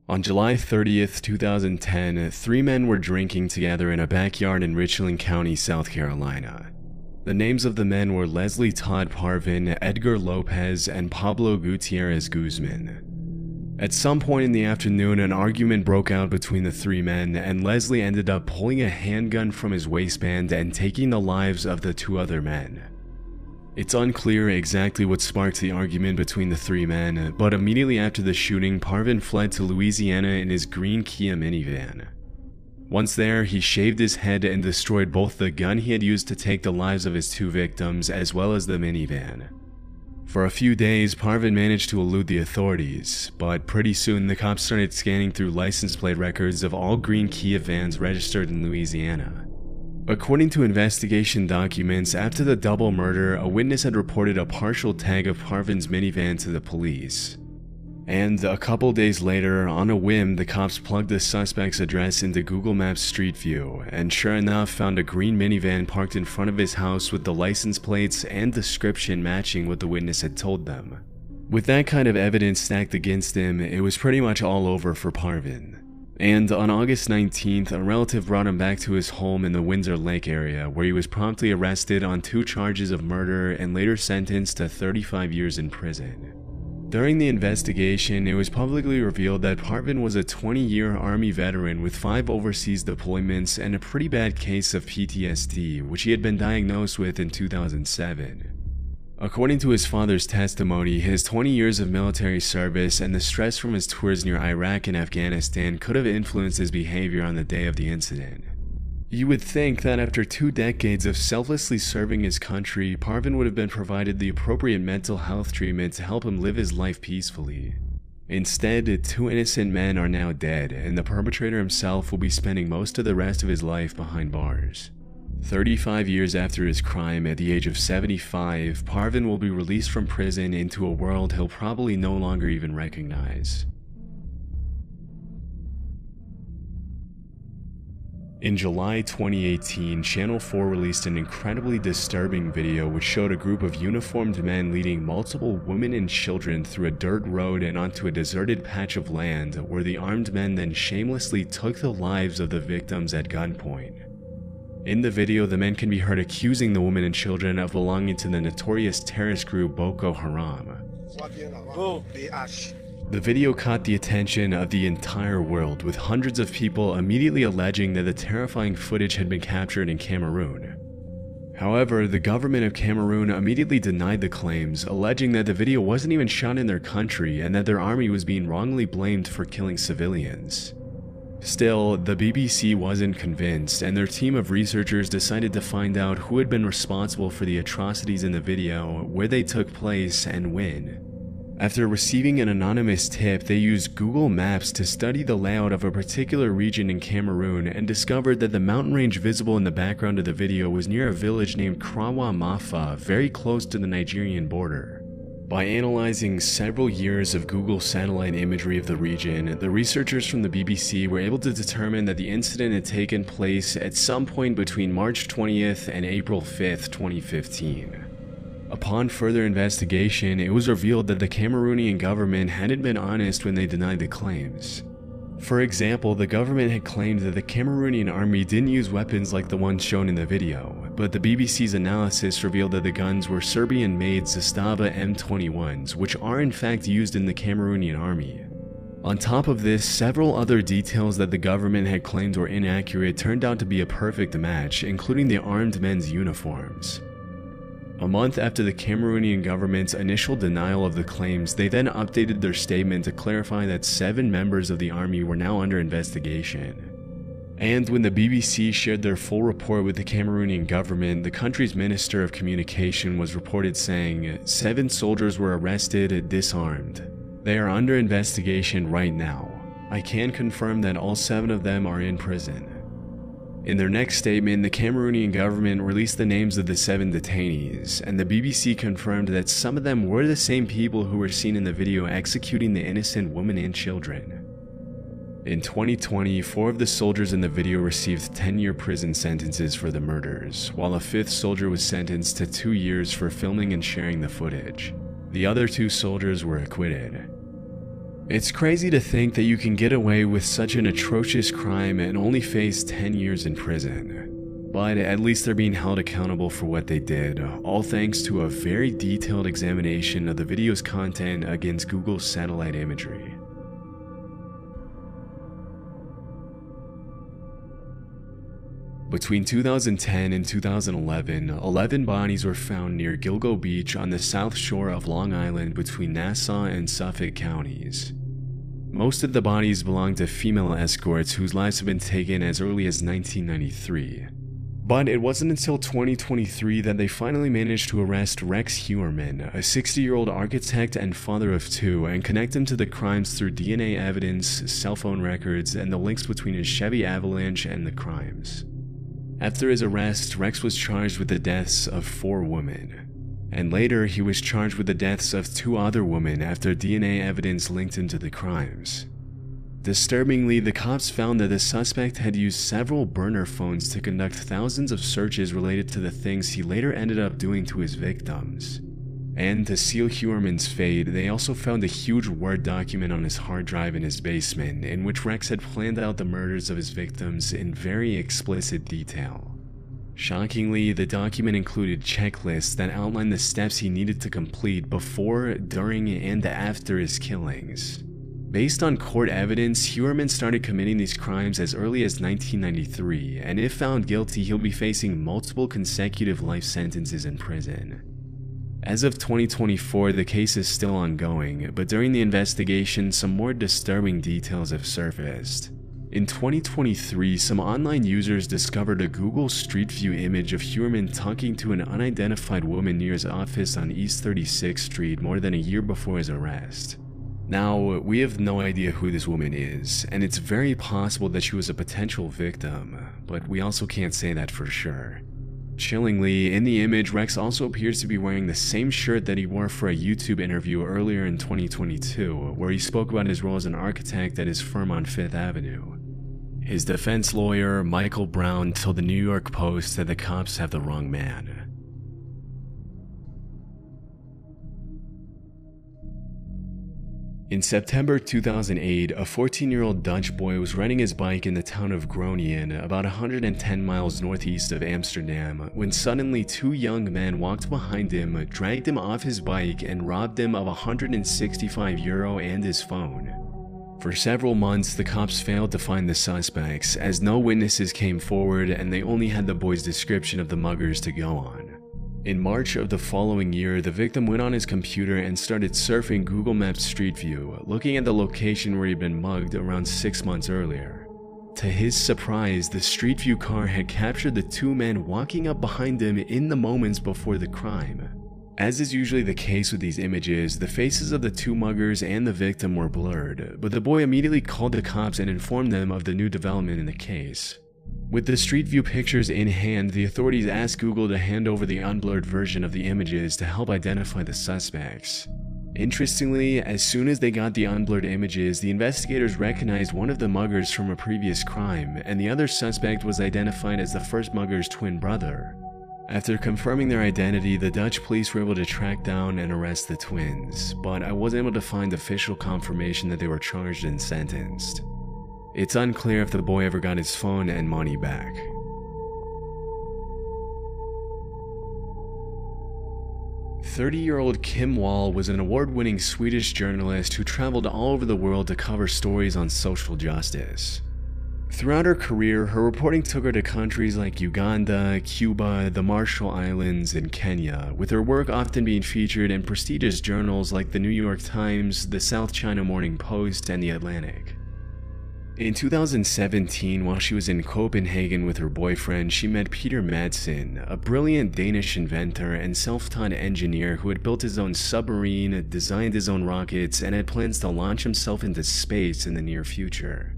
On July 30th, 2010, three men were drinking together in a backyard in Richland County, South Carolina. The names of the men were Leslie Todd Parvin, Edgar Lopez, and Pablo Gutierrez Guzman. At some point in the afternoon, an argument broke out between the three men, and Leslie ended up pulling a handgun from his waistband and taking the lives of the two other men. It's unclear exactly what sparked the argument between the three men, but immediately after the shooting, Parvin fled to Louisiana in his green Kia minivan. Once there, he shaved his head and destroyed both the gun he had used to take the lives of his two victims as well as the minivan. For a few days, Parvin managed to elude the authorities, but pretty soon the cops started scanning through license plate records of all green Kia vans registered in Louisiana. According to investigation documents, after the double murder, a witness had reported a partial tag of Parvin's minivan to the police. And a couple days later, on a whim, the cops plugged the suspect's address into Google Maps Street View, and sure enough found a green minivan parked in front of his house with the license plates and description matching what the witness had told them. With that kind of evidence stacked against him, it was pretty much all over for Parvin. And on August 19th, a relative brought him back to his home in the Windsor Lake area, where he was promptly arrested on 2 charges of murder and later sentenced to 35 years in prison. During the investigation, it was publicly revealed that Parvin was a 20-year Army veteran with 5 overseas deployments and a pretty bad case of PTSD, which he had been diagnosed with in 2007. According to his father's testimony, his 20 years of military service and the stress from his tours near Iraq and Afghanistan could have influenced his behavior on the day of the incident. You would think that after 2 decades of selflessly serving his country, Parvin would have been provided the appropriate mental health treatment to help him live his life peacefully. Instead, 2 innocent men are now dead, and the perpetrator himself will be spending most of the rest of his life behind bars. 35 years after his crime, at the age of 75, Parvin will be released from prison into a world he'll probably no longer even recognize. In July 2018, Channel 4 released an incredibly disturbing video which showed a group of uniformed men leading multiple women and children through a dirt road and onto a deserted patch of land, where the armed men then shamelessly took the lives of the victims at gunpoint. In the video, the men can be heard accusing the women and children of belonging to the notorious terrorist group Boko Haram. The video caught the attention of the entire world, with hundreds of people immediately alleging that the terrifying footage had been captured in Cameroon. However, the government of Cameroon immediately denied the claims, alleging that the video wasn't even shot in their country and that their army was being wrongly blamed for killing civilians. Still, the BBC wasn't convinced, and their team of researchers decided to find out who had been responsible for the atrocities in the video, where they took place, and when. After receiving an anonymous tip, they used Google Maps to study the layout of a particular region in Cameroon and discovered that the mountain range visible in the background of the video was near a village named Krawa Mafa, very close to the Nigerian border. By analyzing several years of Google satellite imagery of the region, the researchers from the BBC were able to determine that the incident had taken place at some point between March 20th and April 5th, 2015. Upon further investigation, it was revealed that the Cameroonian government hadn't been honest when they denied the claims. For example, the government had claimed that the Cameroonian army didn't use weapons like the ones shown in the video, but the BBC's analysis revealed that the guns were Serbian-made Zastava M21s, which are in fact used in the Cameroonian army. On top of this, several other details that the government had claimed were inaccurate turned out to be a perfect match, including the armed men's uniforms. A month after the Cameroonian government's initial denial of the claims, they then updated their statement to clarify that 7 members of the army were now under investigation. And when the BBC shared their full report with the Cameroonian government, the country's Minister of Communication was reported saying, 7 soldiers were arrested, disarmed. They are under investigation right now. I can confirm that all 7 of them are in prison. In their next statement, the Cameroonian government released the names of the 7 detainees, and the BBC confirmed that some of them were the same people who were seen in the video executing the innocent women and children. In 2020, 4 of the soldiers in the video received 10-year prison sentences for the murders, while a 5th soldier was sentenced to 2 years for filming and sharing the footage. The other 2 soldiers were acquitted. It's crazy to think that you can get away with such an atrocious crime and only face 10 years in prison. But at least they're being held accountable for what they did, all thanks to a very detailed examination of the video's content against Google's satellite imagery. Between 2010 and 2011, 11 bodies were found near Gilgo Beach on the south shore of Long Island between Nassau and Suffolk counties. Most of the bodies belonged to female escorts whose lives had been taken as early as 1993. But it wasn't until 2023 that they finally managed to arrest Rex Heuermann, a 60-year-old architect and father of two, and connect him to the crimes through DNA evidence, cell phone records, and the links between his Chevy Avalanche and the crimes. After his arrest, Rex was charged with the deaths of 4 women, and later he was charged with the deaths of 2 other women after DNA evidence linked him to the crimes. Disturbingly, the cops found that the suspect had used several burner phones to conduct thousands of searches related to the things he later ended up doing to his victims. And to seal Heuermann's fate, they also found a huge Word document on his hard drive in his basement, in which Rex had planned out the murders of his victims in very explicit detail. Shockingly, the document included checklists that outlined the steps he needed to complete before, during, and after his killings. Based on court evidence, Heuermann started committing these crimes as early as 1993, and if found guilty, he'll be facing multiple consecutive life sentences in prison. As of 2024, the case is still ongoing, but during the investigation, some more disturbing details have surfaced. In 2023, some online users discovered a Google Street View image of Heuermann talking to an unidentified woman near his office on East 36th Street more than a year before his arrest. Now, we have no idea who this woman is, and it's very possible that she was a potential victim, but we also can't say that for sure. Chillingly, in the image, Rex also appears to be wearing the same shirt that he wore for a YouTube interview earlier in 2022, where he spoke about his role as an architect at his firm on Fifth Avenue. His defense lawyer, Michael Brown, told the New York Post that the cops have the wrong man. In September 2008, a 14-year-old Dutch boy was riding his bike in the town of Groningen, about 110 miles northeast of Amsterdam, when suddenly 2 young men walked behind him, dragged him off his bike, and robbed him of €165 and his phone. For several months, the cops failed to find the suspects, as no witnesses came forward and they only had the boy's description of the muggers to go on. In March of the following year, the victim went on his computer and started surfing Google Maps Street View, looking at the location where he'd been mugged around 6 months earlier. To his surprise, the Street View car had captured the 2 men walking up behind him in the moments before the crime. As is usually the case with these images, the faces of the 2 muggers and the victim were blurred, but the boy immediately called the cops and informed them of the new development in the case. With the Street View pictures in hand, the authorities asked Google to hand over the unblurred version of the images to help identify the suspects. Interestingly, as soon as they got the unblurred images, the investigators recognized one of the muggers from a previous crime, and the other suspect was identified as the first mugger's twin brother. After confirming their identity, the Dutch police were able to track down and arrest the twins, but I wasn't able to find official confirmation that they were charged and sentenced. It's unclear if the boy ever got his phone and money back. "30-year-old Kim Wall was an award-winning Swedish journalist who traveled all over the world to cover stories on social justice. Throughout her career, her reporting took her to countries like Uganda, Cuba, the Marshall Islands, and Kenya, with her work often being featured in prestigious journals like the New York Times, the South China Morning Post, and the Atlantic. In 2017, while she was in Copenhagen with her boyfriend, she met Peter Madsen, a brilliant Danish inventor and self-taught engineer who had built his own submarine, designed his own rockets, and had plans to launch himself into space in the near future.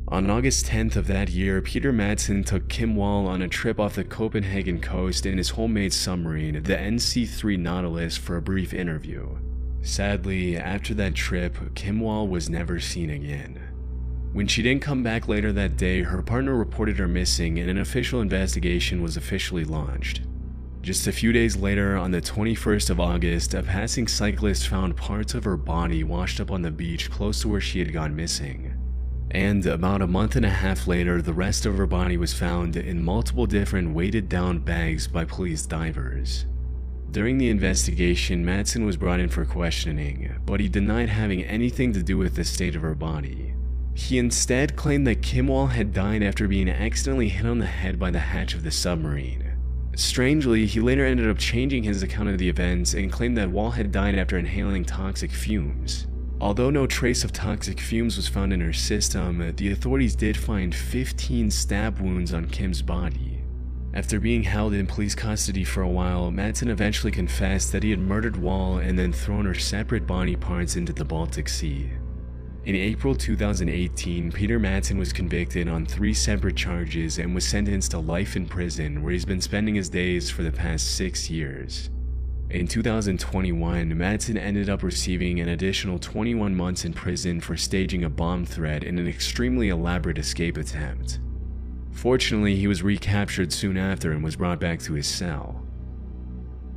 On August 10th of that year, Peter Madsen took Kim Wall on a trip off the Copenhagen coast in his homemade submarine, the NC-3 Nautilus, for a brief interview. Sadly, after that trip, Kim Wall was never seen again. When she didn't come back later that day, her partner reported her missing and an official investigation was officially launched. Just a few days later, on the 21st of August, a passing cyclist found parts of her body washed up on the beach close to where she had gone missing. And about a month and a half later, the rest of her body was found in multiple different weighted down bags by police divers. During the investigation, Madsen was brought in for questioning, but he denied having anything to do with the state of her body. He instead claimed that Kim Wall had died after being accidentally hit on the head by the hatch of the submarine. Strangely, he later ended up changing his account of the events and claimed that Wall had died after inhaling toxic fumes. Although no trace of toxic fumes was found in her system, the authorities did find 15 stab wounds on Kim's body. After being held in police custody for a while, Madsen eventually confessed that he had murdered Wall and then thrown her separate body parts into the Baltic Sea. In April 2018, Peter Madsen was convicted on 3 separate charges and was sentenced to life in prison, where he's been spending his days for the past 6 years. In 2021, Madsen ended up receiving an additional 21 months in prison for staging a bomb threat in an extremely elaborate escape attempt. Fortunately, he was recaptured soon after and was brought back to his cell.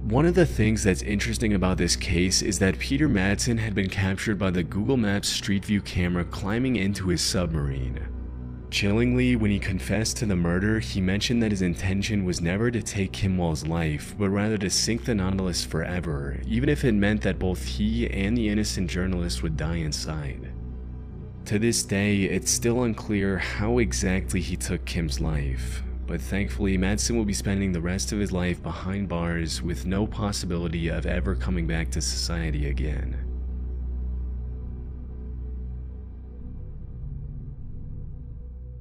One of the things that's interesting about this case is that Peter Madsen had been captured by the Google Maps Street View camera climbing into his submarine. Chillingly, when he confessed to the murder, he mentioned that his intention was never to take Kim Wall's life, but rather to sink the Nautilus forever, even if it meant that both he and the innocent journalist would die inside. To this day, it's still unclear how exactly he took Kim's life, but thankfully Madsen will be spending the rest of his life behind bars with no possibility of ever coming back to society again.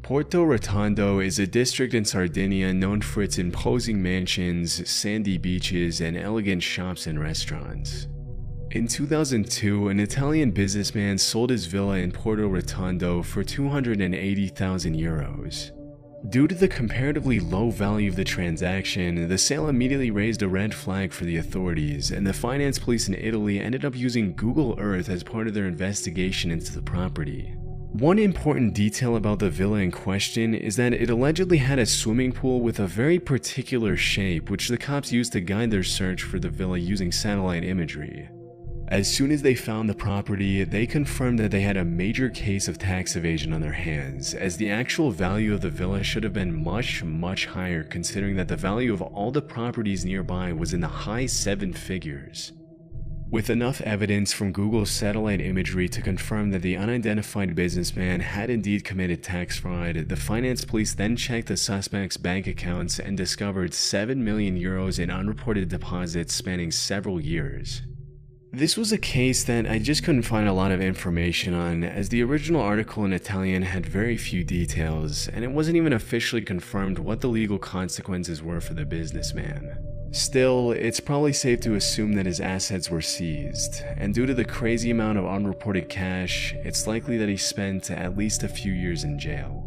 Porto Rotondo is a district in Sardinia known for its imposing mansions, sandy beaches, and elegant shops and restaurants. In 2002, an Italian businessman sold his villa in Porto Rotondo for €280,000. Due to the comparatively low value of the transaction, the sale immediately raised a red flag for the authorities, and the finance police in Italy ended up using Google Earth as part of their investigation into the property. One important detail about the villa in question is that it allegedly had a swimming pool with a very particular shape, which the cops used to guide their search for the villa using satellite imagery. As soon as they found the property, they confirmed that they had a major case of tax evasion on their hands, as the actual value of the villa should have been much higher, considering that the value of all the properties nearby was in the high 7 figures. With enough evidence from Google's satellite imagery to confirm that the unidentified businessman had indeed committed tax fraud, the finance police then checked the suspect's bank accounts and discovered €7 million in unreported deposits spanning several years. This was a case that I just couldn't find a lot of information on, as the original article in Italian had very few details, and it wasn't even officially confirmed what the legal consequences were for the businessman. Still, it's probably safe to assume that his assets were seized, and due to the crazy amount of unreported cash, it's likely that he spent at least a few years in jail.